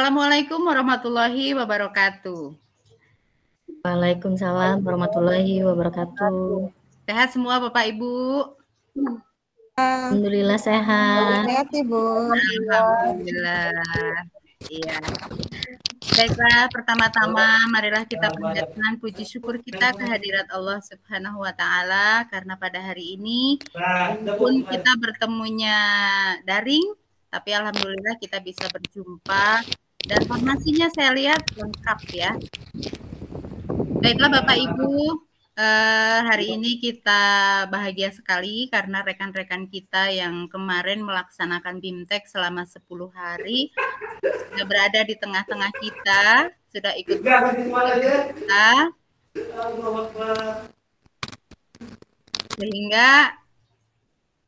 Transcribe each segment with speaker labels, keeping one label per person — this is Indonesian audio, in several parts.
Speaker 1: Assalamualaikum warahmatullahi wabarakatuh.
Speaker 2: Waalaikumsalam warahmatullahi wabarakatuh.
Speaker 1: Sehat semua Bapak Ibu?
Speaker 2: Alhamdulillah sehat.
Speaker 3: Sehat Ibu.
Speaker 1: Alhamdulillah. Iya. Baiklah, pertama-tama marilah kita panjatkan puji syukur kita kehadirat Allah Subhanahu wa taala karena pada hari ini walaupun kita bertemunya daring, tapi alhamdulillah kita bisa berjumpa dan formasinya saya lihat lengkap ya. Baiklah Bapak Ibu, hari ini kita bahagia sekali karena rekan-rekan kita yang kemarin melaksanakan BIMTEK selama 10 hari sudah berada di tengah-tengah kita, sudah ikut kita, sehingga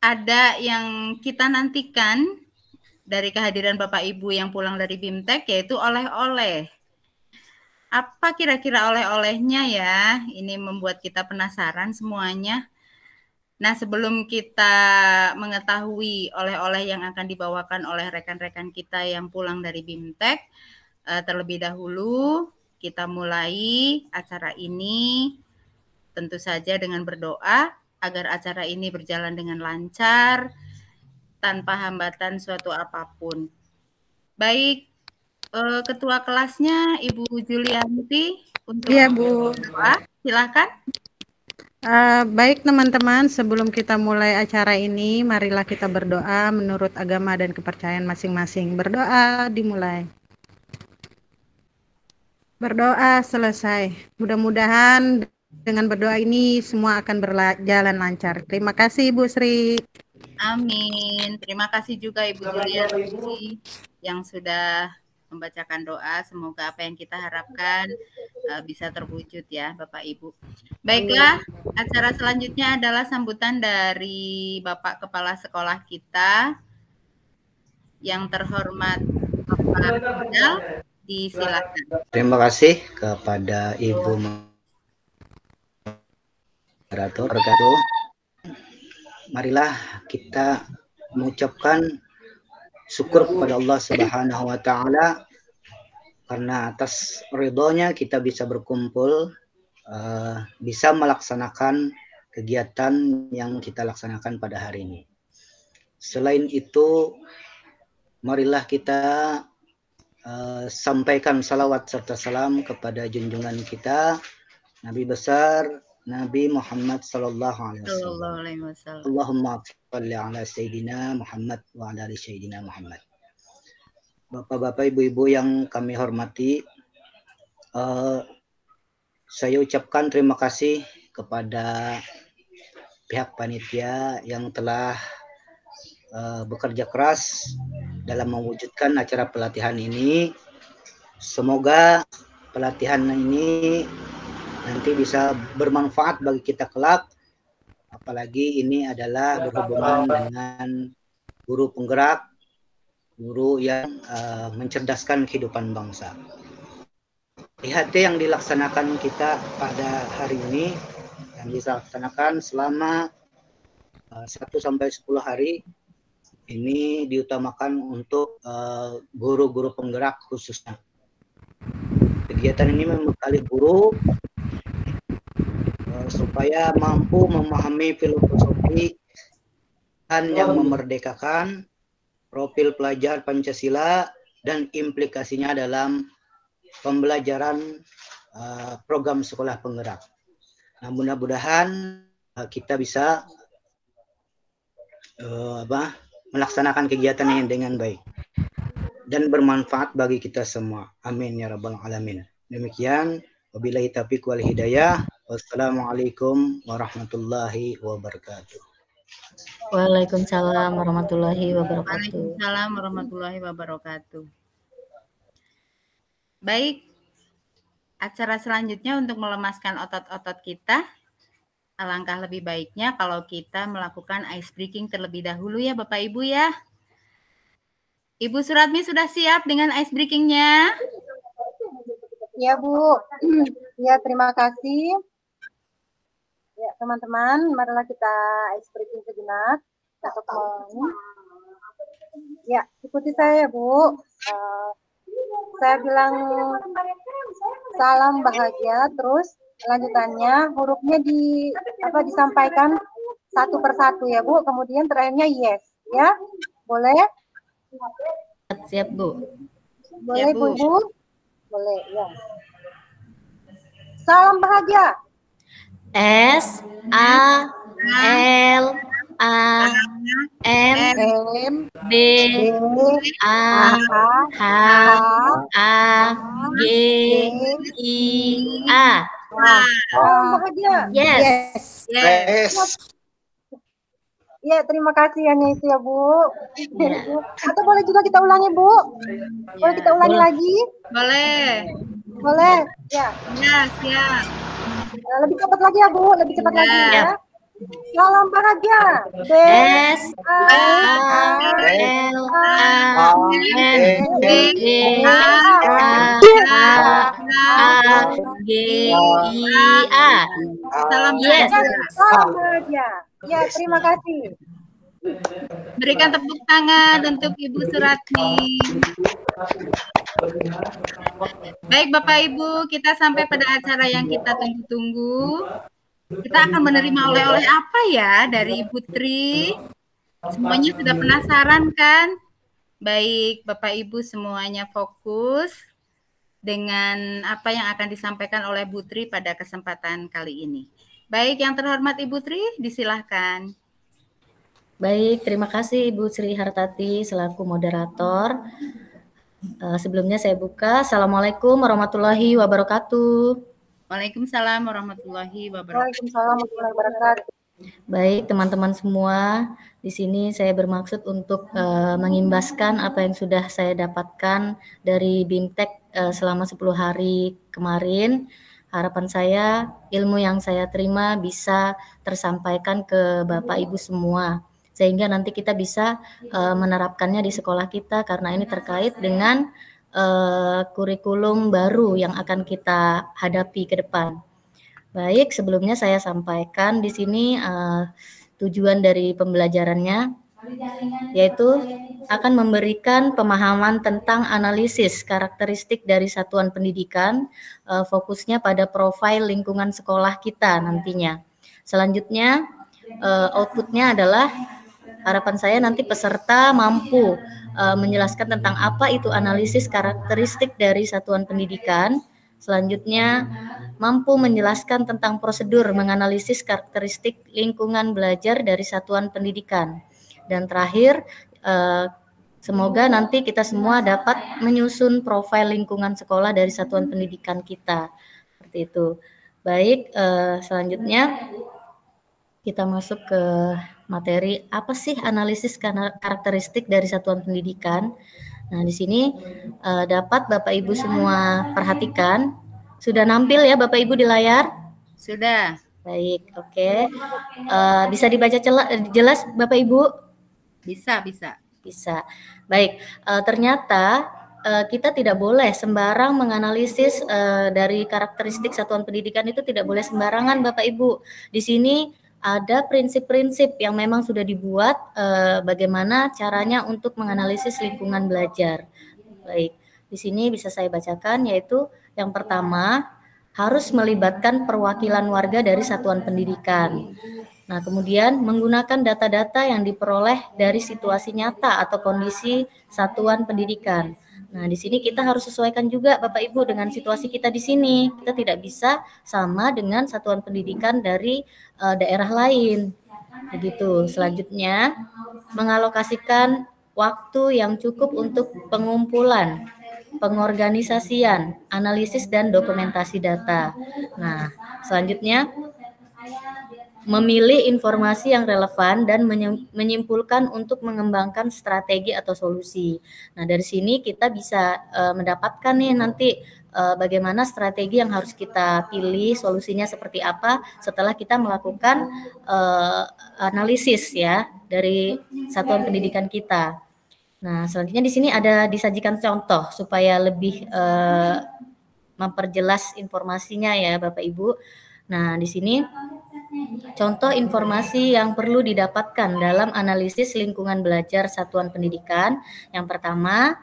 Speaker 1: ada yang kita nantikan dari kehadiran Bapak Ibu yang pulang dari BIMTEK, yaitu oleh-oleh. Apa kira-kira oleh-olehnya ya? Ini membuat kita penasaran semuanya. Nah, sebelum kita mengetahui oleh-oleh yang akan dibawakan oleh rekan-rekan kita yang pulang dari BIMTEK, terlebih dahulu kita mulai acara ini tentu saja dengan berdoa agar acara ini berjalan dengan lancar, tanpa hambatan suatu apapun. Baik, Ketua kelasnya Ibu Julianti untuk
Speaker 3: Bu.
Speaker 1: doa, silakan.
Speaker 3: Baik teman-teman, sebelum kita mulai acara ini, marilah kita berdoa menurut agama dan kepercayaan masing-masing. Berdoa dimulai. Berdoa selesai. Mudah-mudahan dengan berdoa ini semua akan berjalan lancar. Terima kasih Ibu Sri.
Speaker 1: Amin. Terima kasih juga Ibu Julianti yang sudah membacakan doa. Semoga apa yang kita harapkan bisa terwujud ya Bapak Ibu. Baiklah, acara selanjutnya adalah sambutan dari Bapak Kepala Sekolah kita yang terhormat Bapak Rizal, disilakan.
Speaker 4: Terima kasih kepada Ibu Moderator. Marilah kita mengucapkan syukur kepada Allah Subhanahu wa taala karena atas ridhonya kita bisa berkumpul, bisa melaksanakan kegiatan yang kita laksanakan pada hari ini. Selain itu, marilah kita sampaikan salawat serta salam kepada junjungan kita Nabi besar Nabi Muhammad sallallahu alaihi wasallam. Allahumma shalli ala sayyidina Muhammad wa ala ali sayyidina Muhammad. Bapak-bapak, ibu-ibu yang kami hormati, saya ucapkan terima kasih kepada pihak panitia yang telah bekerja keras dalam mewujudkan acara pelatihan ini. Semoga pelatihan ini nanti bisa bermanfaat bagi kita kelak, apalagi ini adalah berhubungan dengan guru penggerak, guru yang mencerdaskan kehidupan bangsa. IHT yang dilaksanakan kita pada hari ini, yang dilaksanakan selama 1-10 hari, ini diutamakan untuk guru-guru penggerak khususnya. Kegiatan ini membekali guru supaya mampu memahami filosofi yang memerdekakan, profil pelajar Pancasila, dan implikasinya dalam pembelajaran program sekolah penggerak. Nah, mudah-mudahan kita bisa melaksanakan kegiatan ini dengan baik dan bermanfaat bagi kita semua. Amin ya rabbal alamin. Demikian, wabillahi taufiq wal hidayah. Wassalamualaikum warahmatullahi wabarakatuh.
Speaker 2: Waalaikumsalam warahmatullahi wabarakatuh.
Speaker 1: Waalaikumsalam warahmatullahi wabarakatuh. Baik, acara selanjutnya untuk melemaskan otot-otot kita, alangkah lebih baiknya kalau kita melakukan ice breaking terlebih dahulu ya Bapak Ibu ya. Ibu Suratmi sudah siap dengan ice breaking-nya?
Speaker 5: Ya Bu, ya terima kasih. Ya teman-teman, marilah kita ice breaking sejenak. Ya, ikuti saya Bu. saya bilang salam bahagia, terus lanjutannya hurufnya disampaikan satu persatu ya Bu, kemudian terakhirnya yes ya, boleh?
Speaker 2: Siap Bu.
Speaker 5: Boleh
Speaker 1: Siap, Bu.
Speaker 5: Bu? Boleh ya. Salam bahagia.
Speaker 2: S A L A M B A H A G I A.
Speaker 5: Salam bahagia.
Speaker 2: Yes.
Speaker 1: Yes.
Speaker 5: Ya, terima kasih hanya itu ya Bu.
Speaker 2: Ya.
Speaker 5: Atau boleh juga kita ulangi Bu? Boleh kita ulangi
Speaker 2: Boleh.
Speaker 5: lagi?
Speaker 1: Boleh.
Speaker 5: Boleh. Ya.
Speaker 1: Ya, siap.
Speaker 5: Lebih cepat lagi ya Bu, lebih cepat lagi ya.
Speaker 2: Siap.
Speaker 5: Salam bahagia.
Speaker 2: S A L A M B A G I A.
Speaker 1: Salam
Speaker 2: Yes.
Speaker 1: bahagia.
Speaker 5: Salam bahagia. Ya, terima kasih.
Speaker 1: Berikan tepuk tangan untuk Ibu Suratni. Baik Bapak Ibu, kita sampai pada acara yang kita tunggu-tunggu. Kita akan menerima oleh-oleh apa ya dari Ibu Tri? Semuanya sudah penasaran kan? Baik Bapak Ibu semuanya fokus dengan apa yang akan disampaikan oleh Bu Tri pada kesempatan kali ini. Baik, yang terhormat Ibu Tri, disilahkan.
Speaker 2: Baik, terima kasih Ibu Sri Hartati selaku moderator. Sebelumnya saya buka. Assalamualaikum warahmatullahi wabarakatuh.
Speaker 1: Waalaikumsalam warahmatullahi wabarakatuh.
Speaker 5: Waalaikumsalam warahmatullahi wabarakatuh.
Speaker 2: Baik, teman-teman semua, di sini saya bermaksud untuk mengimbaskan apa yang sudah saya dapatkan dari BIMTEK selama 10 hari kemarin. Harapan saya, ilmu yang saya terima bisa tersampaikan ke Bapak Ibu semua, sehingga nanti kita bisa menerapkannya di sekolah kita, karena ini terkait dengan kurikulum baru yang akan kita hadapi ke depan. Baik, sebelumnya saya sampaikan di sini tujuan dari pembelajarannya, yaitu akan memberikan pemahaman tentang analisis karakteristik dari satuan pendidikan, fokusnya pada profil lingkungan sekolah kita nantinya. Selanjutnya, outputnya adalah harapan saya nanti peserta mampu menjelaskan tentang apa itu analisis karakteristik dari satuan pendidikan. Selanjutnya, mampu menjelaskan tentang prosedur menganalisis karakteristik lingkungan belajar dari satuan pendidikan. Dan terakhir, semoga nanti kita semua dapat menyusun profil lingkungan sekolah dari satuan pendidikan kita. Seperti itu. Baik, selanjutnya kita masuk ke materi apa sih analisis karakteristik dari satuan pendidikan. Nah, di sini dapat Bapak Ibu semua perhatikan. Sudah nampil ya Bapak Ibu di layar?
Speaker 1: Sudah.
Speaker 2: Baik, oke. Bisa dibaca jelas Bapak Ibu?
Speaker 1: Bisa.
Speaker 2: Bisa. Baik, ternyata kita tidak boleh sembarang menganalisis dari karakteristik satuan pendidikan, itu tidak boleh sembarangan Bapak Ibu. Di sini ada prinsip-prinsip yang memang sudah dibuat bagaimana caranya untuk menganalisis lingkungan belajar. Baik, di sini bisa saya bacakan, yaitu yang pertama harus melibatkan perwakilan warga dari satuan pendidikan. Nah, kemudian menggunakan data-data yang diperoleh dari situasi nyata atau kondisi satuan pendidikan. Nah, di sini kita harus sesuaikan juga Bapak Ibu dengan situasi kita di sini. Kita tidak bisa sama dengan satuan pendidikan dari daerah lain. Begitu. Selanjutnya, mengalokasikan waktu yang cukup untuk pengumpulan, pengorganisasian, analisis dan dokumentasi data. Nah, selanjutnya memilih informasi yang relevan dan menyimpulkan untuk mengembangkan strategi atau solusi. Nah, dari sini kita bisa mendapatkan nih nanti bagaimana strategi yang harus kita pilih, solusinya seperti apa setelah kita melakukan analisis ya dari satuan pendidikan kita. Nah, selanjutnya di sini ada disajikan contoh supaya lebih memperjelas informasinya ya Bapak Ibu. Nah, di sini contoh informasi yang perlu didapatkan dalam analisis lingkungan belajar satuan pendidikan. Yang pertama,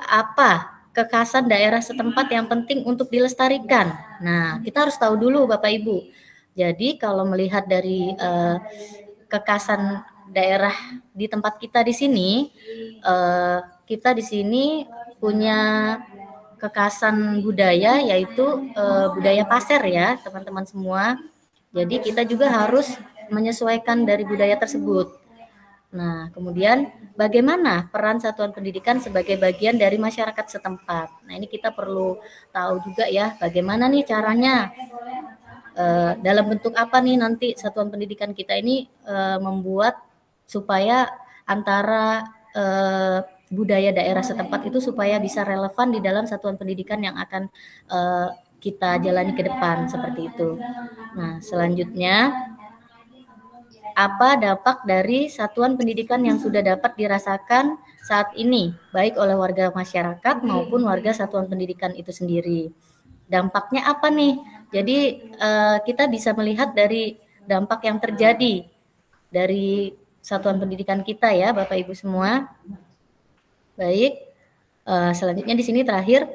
Speaker 2: apa kekhasan daerah setempat yang penting untuk dilestarikan. Nah, kita harus tahu dulu Bapak Ibu. Jadi kalau melihat dari kekhasan daerah di tempat kita di sini, kita di sini punya kekhasan budaya, yaitu budaya Pasir ya teman-teman semua. Jadi kita juga harus menyesuaikan dari budaya tersebut. Nah, kemudian bagaimana peran satuan pendidikan sebagai bagian dari masyarakat setempat. Nah, ini kita perlu tahu juga ya, bagaimana nih caranya, dalam bentuk apa nih nanti satuan pendidikan kita ini membuat supaya antara budaya daerah setempat itu supaya bisa relevan di dalam satuan pendidikan yang akan kita jalani ke depan, seperti itu. Nah, selanjutnya, apa dampak dari satuan pendidikan yang sudah dapat dirasakan saat ini, baik oleh warga masyarakat maupun warga satuan pendidikan itu sendiri. Dampaknya apa nih? Jadi kita bisa melihat dari dampak yang terjadi dari satuan pendidikan kita ya, Bapak Ibu semua. Baik, selanjutnya di sini terakhir,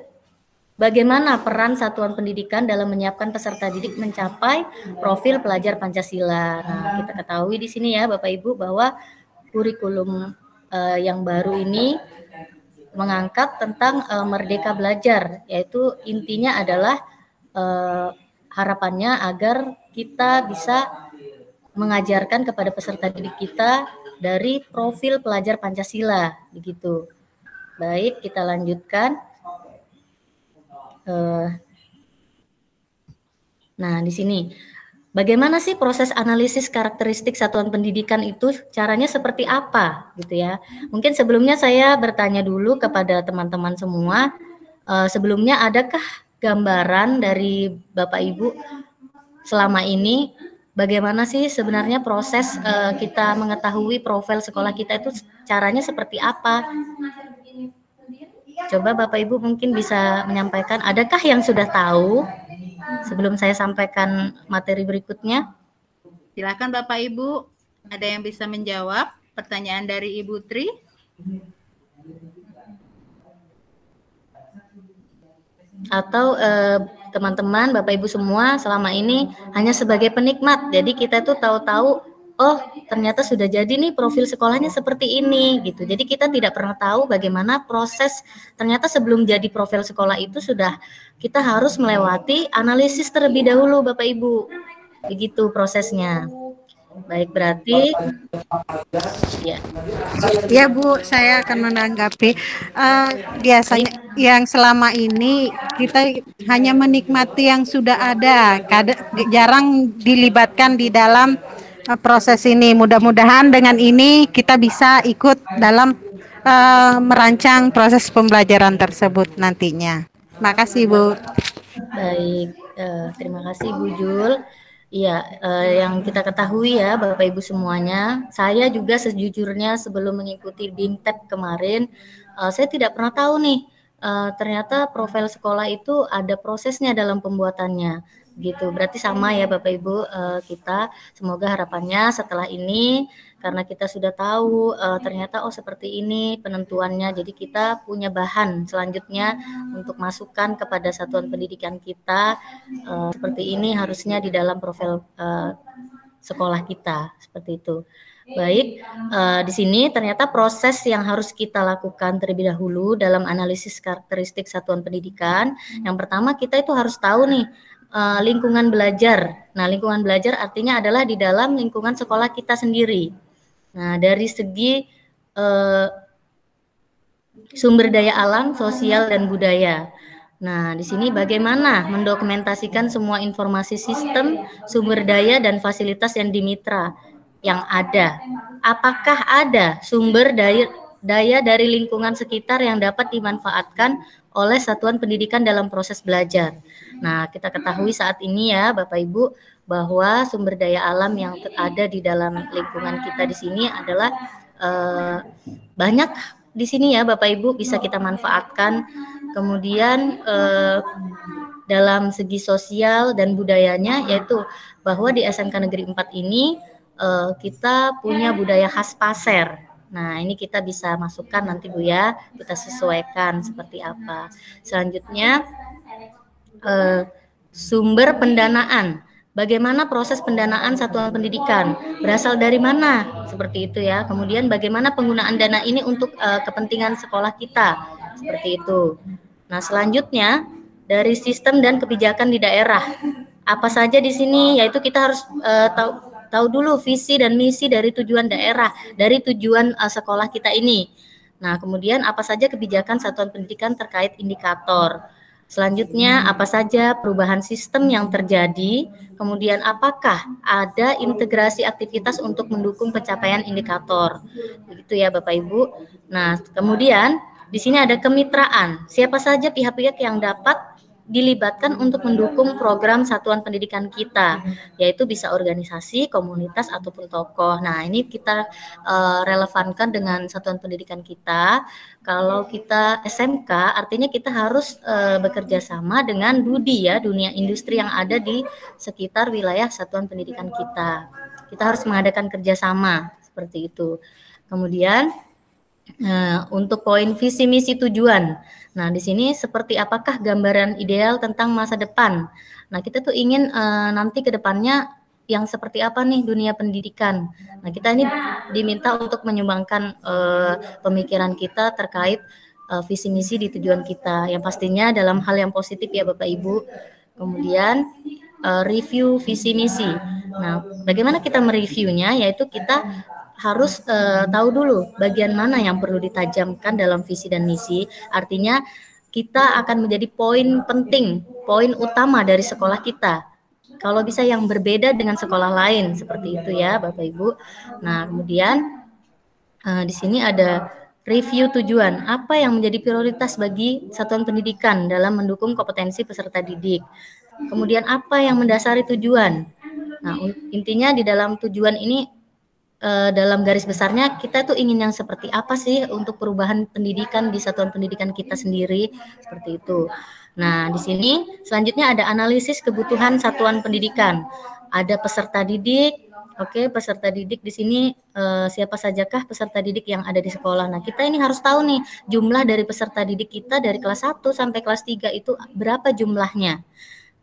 Speaker 2: bagaimana peran satuan pendidikan dalam menyiapkan peserta didik mencapai profil pelajar Pancasila. Nah, kita ketahui di sini ya Bapak Ibu bahwa kurikulum yang baru ini mengangkat tentang merdeka belajar, yaitu intinya adalah harapannya agar kita bisa mengajarkan kepada peserta didik kita dari profil pelajar Pancasila, begitu. Baik, kita lanjutkan. Nah, di sini bagaimana sih proses analisis karakteristik satuan pendidikan itu, caranya seperti apa gitu ya. Mungkin sebelumnya saya bertanya dulu kepada teman-teman semua, sebelumnya adakah gambaran dari Bapak Ibu selama ini bagaimana sih sebenarnya proses kita mengetahui profil sekolah kita itu caranya seperti apa? Coba Bapak Ibu mungkin bisa menyampaikan, adakah yang sudah tahu sebelum saya sampaikan materi berikutnya?
Speaker 1: Silakan Bapak Ibu, ada yang bisa menjawab pertanyaan dari Ibu Tri?
Speaker 2: Atau teman-teman, Bapak Ibu semua selama ini hanya sebagai penikmat, jadi kita tuh tahu-tahu, oh ternyata sudah jadi nih profil sekolahnya seperti ini gitu. Jadi kita tidak pernah tahu bagaimana proses, ternyata sebelum jadi profil sekolah itu sudah kita harus melewati analisis terlebih dahulu Bapak Ibu. Begitu prosesnya. Baik, berarti ya.
Speaker 3: Ya Bu, saya akan menanggapi. Biasanya yang selama ini kita hanya menikmati yang sudah ada, jarang dilibatkan di dalam proses ini. Mudah-mudahan dengan ini kita bisa ikut dalam merancang proses pembelajaran tersebut nantinya. Makasih Bu.
Speaker 2: Baik, terima kasih Bu Jul. Iya, yang kita ketahui ya Bapak Ibu semuanya, saya juga sejujurnya sebelum mengikuti BIMTEK kemarin, saya tidak pernah tahu nih, ternyata profil sekolah itu ada prosesnya dalam pembuatannya, gitu. Berarti sama ya Bapak Ibu, kita semoga harapannya setelah ini, karena kita sudah tahu ternyata oh seperti ini penentuannya, jadi kita punya bahan selanjutnya untuk masukan kepada satuan pendidikan kita, seperti ini harusnya di dalam profil sekolah kita, seperti itu. Baik, di sini ternyata proses yang harus kita lakukan terlebih dahulu dalam analisis karakteristik satuan pendidikan. Yang pertama kita itu harus tahu nih lingkungan belajar. Nah, lingkungan belajar artinya adalah di dalam lingkungan sekolah kita sendiri. Nah, dari segi sumber daya alam, sosial, dan budaya. Nah, di sini bagaimana mendokumentasikan semua informasi sistem, sumber daya, dan fasilitas yang dimitra yang ada. Apakah ada sumber daya dari lingkungan sekitar yang dapat dimanfaatkan oleh satuan pendidikan dalam proses belajar. Nah, kita ketahui saat ini ya Bapak Ibu, bahwa sumber daya alam yang ada di dalam lingkungan kita di sini adalah banyak di sini ya Bapak Ibu, bisa kita manfaatkan. Kemudian dalam segi sosial dan budayanya, yaitu bahwa di SMK Negeri 4 ini kita punya budaya khas Pasir. Nah, ini kita bisa masukkan nanti Bu ya, kita sesuaikan seperti apa. Selanjutnya, sumber pendanaan. Bagaimana proses pendanaan satuan pendidikan? Berasal dari mana? Seperti itu ya. Kemudian bagaimana penggunaan dana ini untuk kepentingan sekolah kita? Seperti itu. Nah, selanjutnya dari sistem dan kebijakan di daerah. Apa saja di sini? Yaitu kita harus tahu dulu visi dan misi dari tujuan daerah, dari tujuan sekolah kita ini. Nah, kemudian apa saja kebijakan satuan pendidikan terkait indikator. Selanjutnya, apa saja perubahan sistem yang terjadi, kemudian apakah ada integrasi aktivitas untuk mendukung pencapaian indikator. Begitu ya Bapak Ibu. Nah, kemudian di sini ada kemitraan. Siapa saja pihak-pihak yang dapat dilibatkan untuk mendukung program satuan pendidikan kita, yaitu bisa organisasi, komunitas, ataupun tokoh. Nah, ini kita relevankan dengan satuan pendidikan kita. Kalau kita SMK, artinya kita harus bekerja sama dengan DUDI ya, dunia industri yang ada di sekitar wilayah satuan pendidikan kita. Kita harus mengadakan kerjasama, seperti itu. Kemudian, untuk poin visi misi tujuan. Nah, di sini seperti apakah gambaran ideal tentang masa depan? Nah, kita tuh ingin nanti ke depannya yang seperti apa nih dunia pendidikan. Nah, kita ini diminta untuk menyumbangkan pemikiran kita terkait visi misi di tujuan kita. Yang pastinya dalam hal yang positif ya Bapak Ibu. Kemudian review visi misi. Nah, bagaimana kita mereviewnya? Yaitu kita harus tahu dulu bagian mana yang perlu ditajamkan dalam visi dan misi. Artinya kita akan menjadi poin penting, poin utama dari sekolah kita. Kalau bisa yang berbeda dengan sekolah lain, seperti itu ya Bapak Ibu. Nah, kemudian di sini ada review tujuan. Apa yang menjadi prioritas bagi satuan pendidikan dalam mendukung kompetensi peserta didik. Kemudian apa yang mendasari tujuan. Nah, intinya di dalam tujuan ini dalam garis besarnya kita tuh ingin yang seperti apa sih untuk perubahan pendidikan di satuan pendidikan kita sendiri, seperti itu. Nah, di sini selanjutnya ada analisis kebutuhan satuan pendidikan. Ada peserta didik. Oke, peserta didik di sini siapa sajakah peserta didik yang ada di sekolah. Nah, kita ini harus tahu nih jumlah dari peserta didik kita dari kelas 1 sampai kelas 3 itu berapa jumlahnya.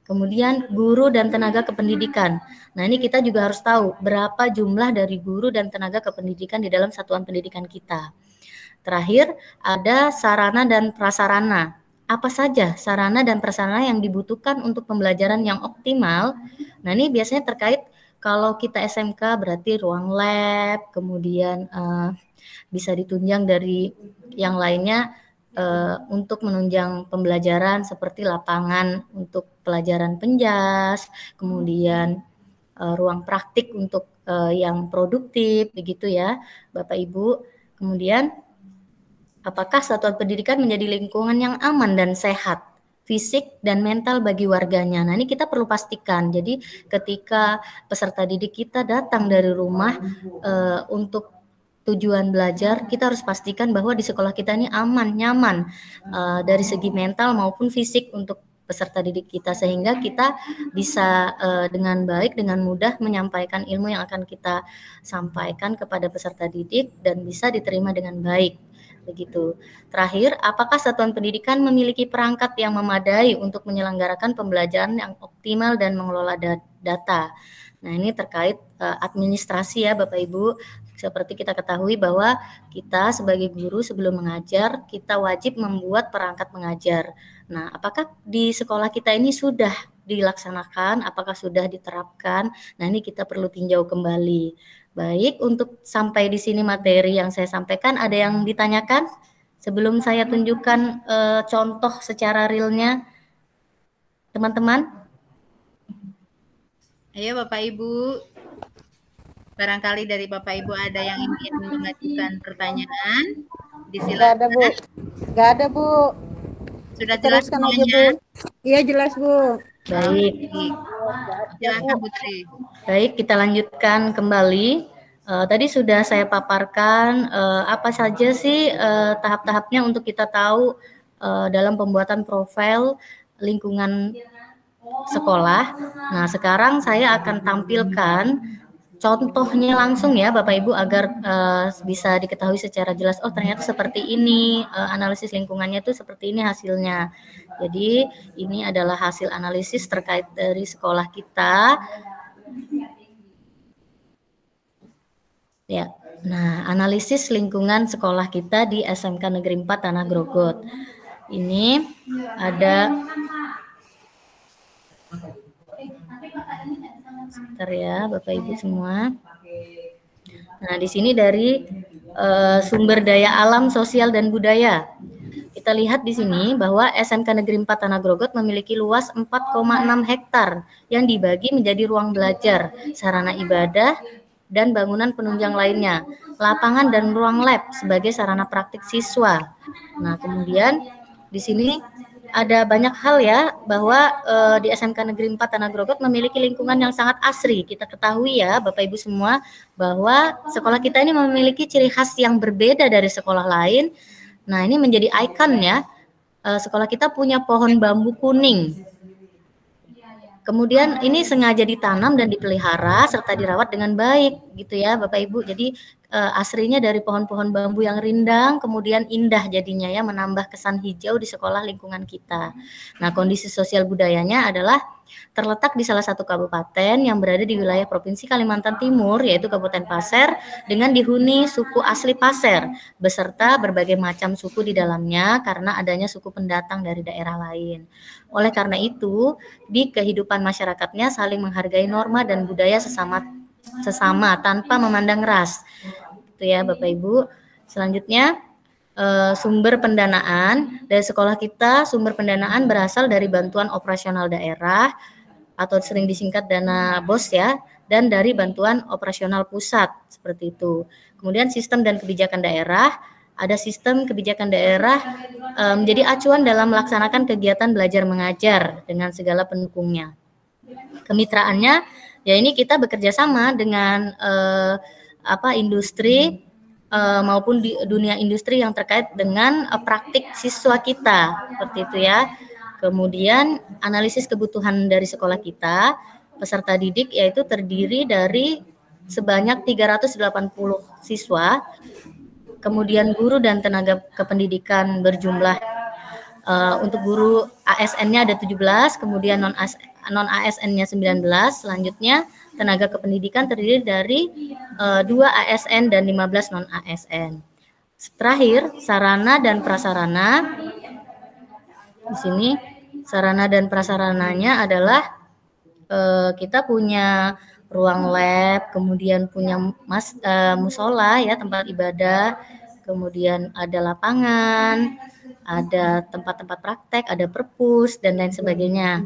Speaker 2: Kemudian guru dan tenaga kependidikan. Nah, ini kita juga harus tahu berapa jumlah dari guru dan tenaga kependidikan di dalam satuan pendidikan kita. Terakhir, ada sarana dan prasarana. Apa saja sarana dan prasarana yang dibutuhkan untuk pembelajaran yang optimal? Nah, ini biasanya terkait kalau kita SMK berarti ruang lab, kemudian bisa ditunjang dari yang lainnya untuk menunjang pembelajaran seperti lapangan untuk pelajaran penjas, kemudian ruang praktik untuk yang produktif, begitu ya Bapak Ibu. Kemudian apakah satuan pendidikan menjadi lingkungan yang aman dan sehat, fisik dan mental bagi warganya. Nah, ini kita perlu pastikan. Jadi ketika peserta didik kita datang dari rumah untuk tujuan belajar, kita harus pastikan bahwa di sekolah kita ini aman, nyaman dari segi mental maupun fisik untuk peserta didik kita, sehingga kita bisa dengan baik, dengan mudah menyampaikan ilmu yang akan kita sampaikan kepada peserta didik dan bisa diterima dengan baik. Begitu. Terakhir, apakah satuan pendidikan memiliki perangkat yang memadai untuk menyelenggarakan pembelajaran yang optimal dan mengelola data? Nah, ini terkait administrasi ya Bapak Ibu. Seperti kita ketahui bahwa kita sebagai guru sebelum mengajar, kita wajib membuat perangkat mengajar. Nah, apakah di sekolah kita ini sudah dilaksanakan? Apakah sudah diterapkan? Nah, ini kita perlu tinjau kembali. Baik, untuk sampai di sini materi yang saya sampaikan, ada yang ditanyakan? Sebelum saya tunjukkan contoh secara realnya, teman-teman.
Speaker 1: Ayo Bapak Ibu, barangkali dari Bapak Ibu ada yang ingin mengajukan pertanyaan, disilakan.
Speaker 5: Gak ada Bu, gak ada Bu.
Speaker 1: Sudah jelas semuanya?
Speaker 3: Iya jelas Bu.
Speaker 2: Baik.
Speaker 1: Silakan Putri.
Speaker 2: Baik, kita lanjutkan kembali. Tadi sudah saya paparkan apa saja sih tahap-tahapnya untuk kita tahu dalam pembuatan profil lingkungan sekolah. Nah, sekarang saya akan tampilkan contohnya langsung ya Bapak Ibu agar bisa diketahui secara jelas, oh ternyata seperti ini, analisis lingkungannya itu seperti ini hasilnya. Jadi ini adalah hasil analisis terkait dari sekolah kita. Ya, nah analisis lingkungan sekolah kita di SMK Negeri 4 Tanah Grogot. Ini ada, sebentar ya Bapak Ibu semua. Nah di sini dari sumber daya alam, sosial dan budaya. Kita lihat di sini bahwa SMK Negeri 4 Tanah Grogot memiliki luas 4,6 hektar yang dibagi menjadi ruang belajar, sarana ibadah, dan bangunan penunjang lainnya, lapangan dan ruang lab sebagai sarana praktik siswa. Nah, kemudian di sini ada banyak hal ya, bahwa di SMK Negeri 4 Tanah Grogot memiliki lingkungan yang sangat asri. Kita ketahui ya Bapak Ibu semua bahwa sekolah kita ini memiliki ciri khas yang berbeda dari sekolah lain. Nah, ini menjadi ikon ya. Sekolah kita punya pohon bambu kuning. Kemudian ini sengaja ditanam dan dipelihara serta dirawat dengan baik gitu ya Bapak Ibu. Jadi asrinya dari pohon-pohon bambu yang rindang, kemudian indah jadinya ya, menambah kesan hijau di sekolah lingkungan kita. Nah, kondisi sosial budayanya adalah terletak di salah satu kabupaten yang berada di wilayah Provinsi Kalimantan Timur, yaitu Kabupaten Pasir, dengan dihuni suku asli Pasir, beserta berbagai macam suku di dalamnya karena adanya suku pendatang dari daerah lain. Oleh karena itu, di kehidupan masyarakatnya saling menghargai norma dan budaya sesama tanpa memandang ras. Itu ya Bapak Ibu. Selanjutnya sumber pendanaan dari sekolah kita, sumber pendanaan berasal dari bantuan operasional daerah atau sering disingkat dana BOS ya, dan dari bantuan operasional pusat seperti itu. Kemudian sistem dan kebijakan daerah, ada sistem kebijakan daerah menjadi acuan dalam melaksanakan kegiatan belajar mengajar dengan segala pendukungnya. Kemitraannya ya ini kita bekerja sama dengan industri maupun di dunia industri yang terkait dengan praktik siswa kita seperti itu ya. Kemudian analisis kebutuhan dari sekolah kita, peserta didik yaitu terdiri dari sebanyak 380 siswa, kemudian guru dan tenaga kependidikan berjumlah untuk guru ASN-nya ada 17, kemudian non ASN-nya 19, selanjutnya tenaga kependidikan terdiri dari 2 ASN dan 15 non ASN. Terakhir, sarana dan prasarana. Di sini sarana dan prasarananya adalah kita punya ruang lab, kemudian punya musola ya, tempat ibadah, kemudian ada lapangan, ada tempat-tempat praktek, ada perpus dan lain sebagainya.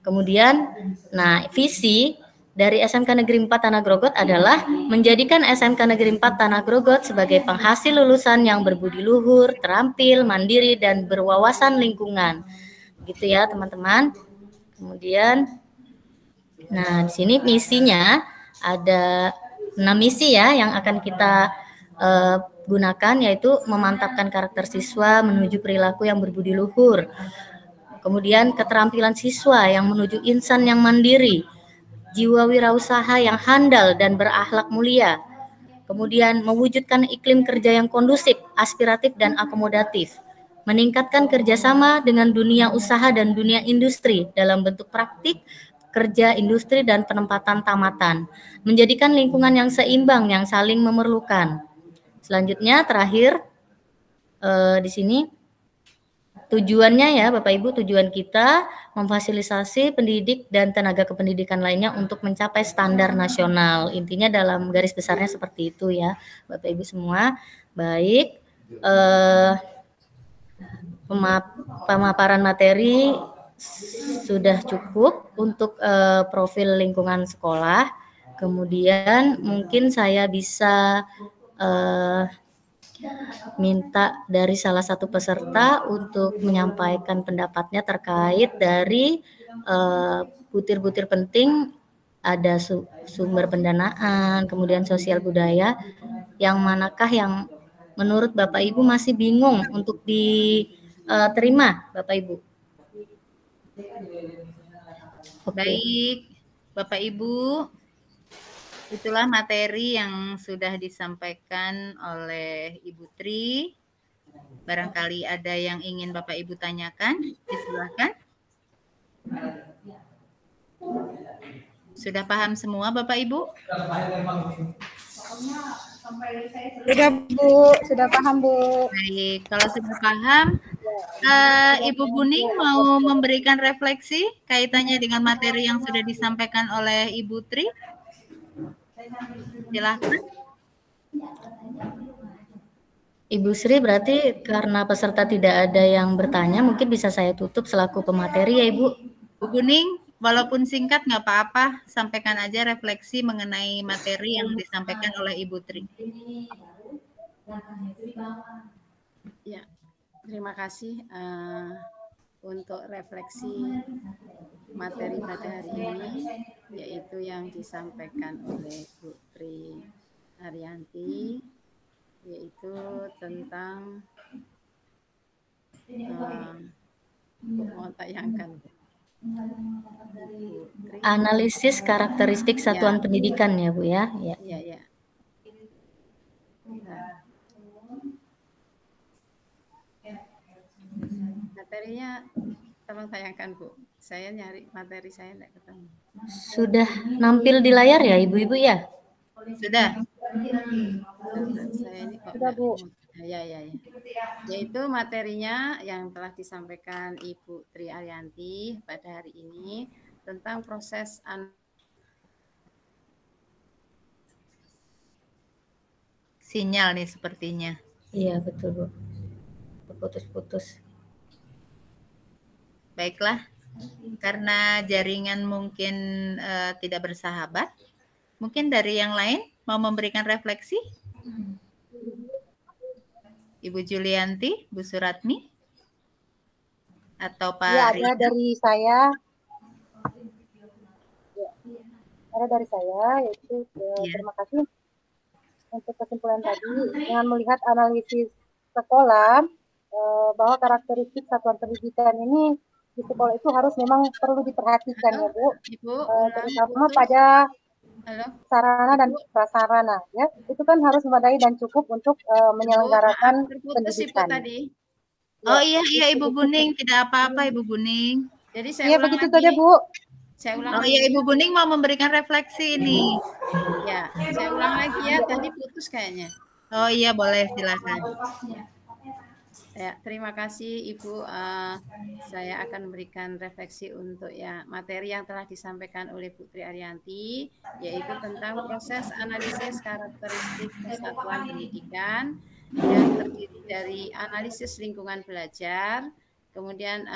Speaker 2: Kemudian, nah visi dari SMK Negeri 4 Tanah Grogot adalah menjadikan SMK Negeri 4 Tanah Grogot sebagai penghasil lulusan yang berbudi luhur, terampil, mandiri, dan berwawasan lingkungan. Gitu ya teman-teman. Kemudian, nah di sini misinya ada 6 misi ya yang akan kita gunakan, yaitu memantapkan karakter siswa menuju perilaku yang berbudi luhur. Kemudian keterampilan siswa yang menuju insan yang mandiri, jiwa wirausaha yang handal dan berakhlak mulia. Kemudian mewujudkan iklim kerja yang kondusif, aspiratif dan akomodatif. Meningkatkan kerjasama dengan dunia usaha dan dunia industri dalam bentuk praktik, kerja industri dan penempatan tamatan. Menjadikan lingkungan yang seimbang yang saling memerlukan. Selanjutnya terakhir di sini tujuannya ya Bapak Ibu, tujuan kita memfasilitasi pendidik dan tenaga kependidikan lainnya untuk mencapai standar nasional. Intinya dalam garis besarnya seperti itu ya Bapak Ibu semua. Baik, pemaparan materi sudah cukup untuk profil lingkungan sekolah. Kemudian mungkin saya bisa minta dari salah satu peserta untuk menyampaikan pendapatnya terkait dari butir-butir penting, ada sumber pendanaan, kemudian sosial budaya, yang manakah yang menurut Bapak Ibu masih bingung untuk diterima Bapak Ibu?
Speaker 1: Baik, Bapak Ibu, Itulah materi yang sudah disampaikan oleh Ibu Tri. Barangkali ada yang ingin Bapak Ibu tanyakan, silakan. Sudah paham semua Bapak Ibu?
Speaker 5: Sudah Bu, sudah paham Bu.
Speaker 1: Baik, kalau sudah paham, Ibu Buning mau memberikan refleksi kaitannya dengan materi yang sudah disampaikan oleh Ibu Tri? Silakan.
Speaker 2: Ibu Sri, berarti karena peserta tidak ada yang bertanya, mungkin bisa saya tutup selaku pemateri ya Ibu?
Speaker 1: Bu Buning, walaupun singkat nggak apa-apa, sampaikan aja refleksi mengenai materi yang disampaikan oleh Ibu Tri.
Speaker 6: Ya, terima kasih untuk refleksi materi pada hari ini, yaitu yang disampaikan oleh Bu Tri Haryanti, yaitu tentang mau tayangkan
Speaker 2: analisis karakteristik satuan pendidikan ya Bu ya.
Speaker 6: Iya. Nah, materinya tolong tayangkan Bu. Saya nyari materi saya tidak ketemu.
Speaker 2: Sudah nampil di layar ya Ibu-ibu ya?
Speaker 1: Sudah.
Speaker 6: Saya ini kok sudah Bu. Ya. Yaitu materinya yang telah disampaikan Ibu Tri Haryanti pada hari ini tentang proses
Speaker 1: sinyal nih sepertinya.
Speaker 2: Iya betul Bu. Putus-putus.
Speaker 1: Baiklah, karena jaringan mungkin tidak bersahabat, mungkin dari yang lain mau memberikan refleksi? Ibu Julianti, Bu Suratmi, atau Pak?
Speaker 5: Ya, ada dari saya. Ada dari saya, yaitu terima kasih untuk kesimpulan tadi. Dengan melihat analisis sekolah, bahwa karakteristik satuan pendidikan ini di sekolah itu harus memang perlu diperhatikan ya Bu, terutama pada sarana dan prasarana ya, itu kan harus memadai dan cukup untuk menyelenggarakan pendidikan.
Speaker 1: Oh iya Ibu Buning, tidak apa-apa Ibu Buning.
Speaker 6: Jadi saya ulang
Speaker 5: begitu
Speaker 6: lagi.
Speaker 5: saja Bu.
Speaker 6: Saya ulang
Speaker 1: lagi. Iya Ibu Buning mau memberikan refleksi ini.
Speaker 6: Ya, saya ulang lagi ya, tadi putus kayaknya.
Speaker 1: Oh iya boleh, silakan.
Speaker 6: Ya, terima kasih Ibu. Saya akan memberikan refleksi untuk materi yang telah disampaikan oleh Bu Tri Haryanti, yaitu tentang proses analisis karakteristik kesatuan pendidikan yang terdiri dari analisis lingkungan belajar. Kemudian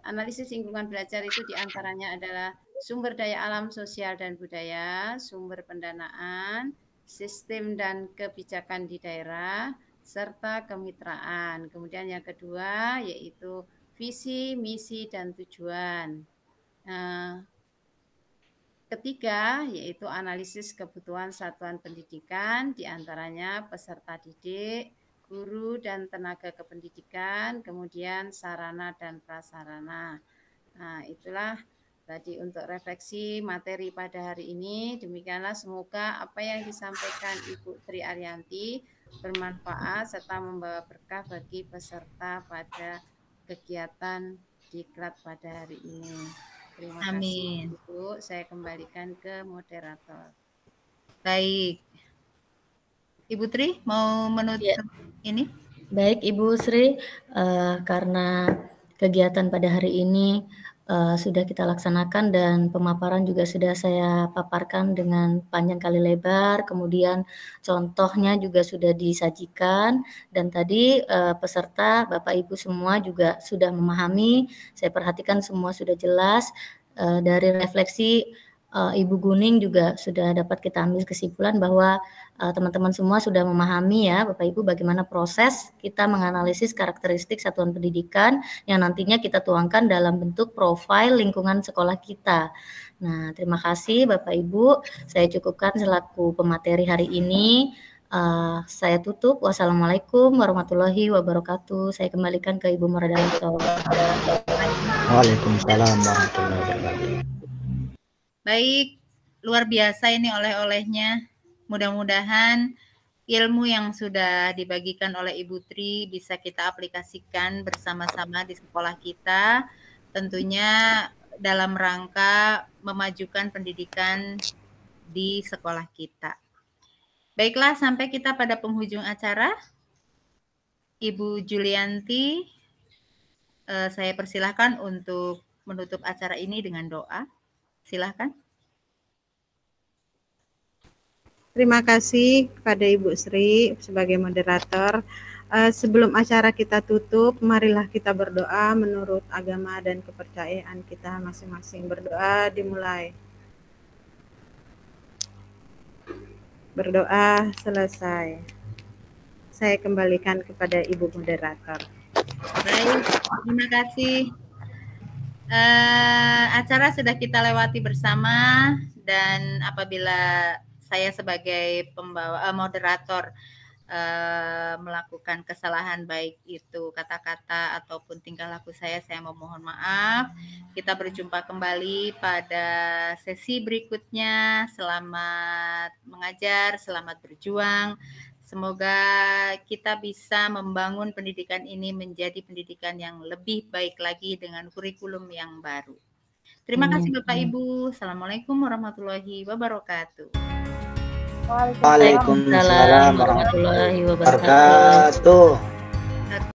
Speaker 6: analisis lingkungan belajar itu diantaranya adalah sumber daya alam, sosial dan budaya, sumber pendanaan, sistem dan kebijakan di daerah, serta kemitraan. Kemudian yang kedua yaitu visi, misi, dan tujuan. Ketiga yaitu analisis kebutuhan satuan pendidikan, diantaranya peserta didik, guru dan tenaga kependidikan, kemudian sarana dan prasarana. Nah, itulah tadi untuk refleksi materi pada hari ini. Demikianlah, semoga apa yang disampaikan Ibu Tri Haryanti bermanfaat serta membawa berkah bagi peserta pada kegiatan diklat pada hari ini. Terima kasih Ibu. Saya kembalikan ke moderator.
Speaker 1: Baik. Ibu Tri mau menutup ini?
Speaker 2: Baik Ibu Sri, karena kegiatan pada hari ini sudah kita laksanakan dan pemaparan juga sudah saya paparkan dengan panjang kali lebar, kemudian contohnya juga sudah disajikan, dan tadi peserta Bapak Ibu semua juga sudah memahami, saya perhatikan semua sudah jelas. Dari refleksi Ibu Guning juga sudah dapat kita ambil kesimpulan bahwa teman-teman semua sudah memahami ya Bapak Ibu bagaimana proses kita menganalisis karakteristik satuan pendidikan yang nantinya kita tuangkan dalam bentuk profil lingkungan sekolah kita. Nah, terima kasih Bapak Ibu. Saya cukupkan selaku pemateri hari ini. Saya tutup. Wassalamualaikum warahmatullahi wabarakatuh. Saya kembalikan ke Ibu moderator.
Speaker 4: Waalaikumsalam warahmatullahi wabarakatuh.
Speaker 1: Baik, luar biasa ini oleh-olehnya. Mudah-mudahan ilmu yang sudah dibagikan oleh Ibu Tri bisa kita aplikasikan bersama-sama di sekolah kita, tentunya dalam rangka memajukan pendidikan di sekolah kita. Baiklah, sampai kita pada penghujung acara. Ibu Julianti, saya persilahkan untuk menutup acara ini dengan doa. Silahkan.
Speaker 3: Terima kasih kepada Ibu Sri sebagai moderator. Sebelum acara kita tutup, marilah kita berdoa menurut agama dan kepercayaan kita masing-masing. Berdoa dimulai. Berdoa selesai. Saya kembalikan kepada Ibu moderator.
Speaker 1: Baik, terima kasih. Acara sudah kita lewati bersama, dan apabila saya sebagai moderator melakukan kesalahan, baik itu kata-kata ataupun tingkah laku saya memohon maaf. Kita berjumpa kembali pada sesi berikutnya. Selamat mengajar, selamat berjuang. Semoga kita bisa membangun pendidikan ini menjadi pendidikan yang lebih baik lagi dengan kurikulum yang baru. Terima kasih Bapak Ibu. Assalamualaikum warahmatullahi wabarakatuh.
Speaker 4: Waalaikumsalam warahmatullahi wabarakatuh.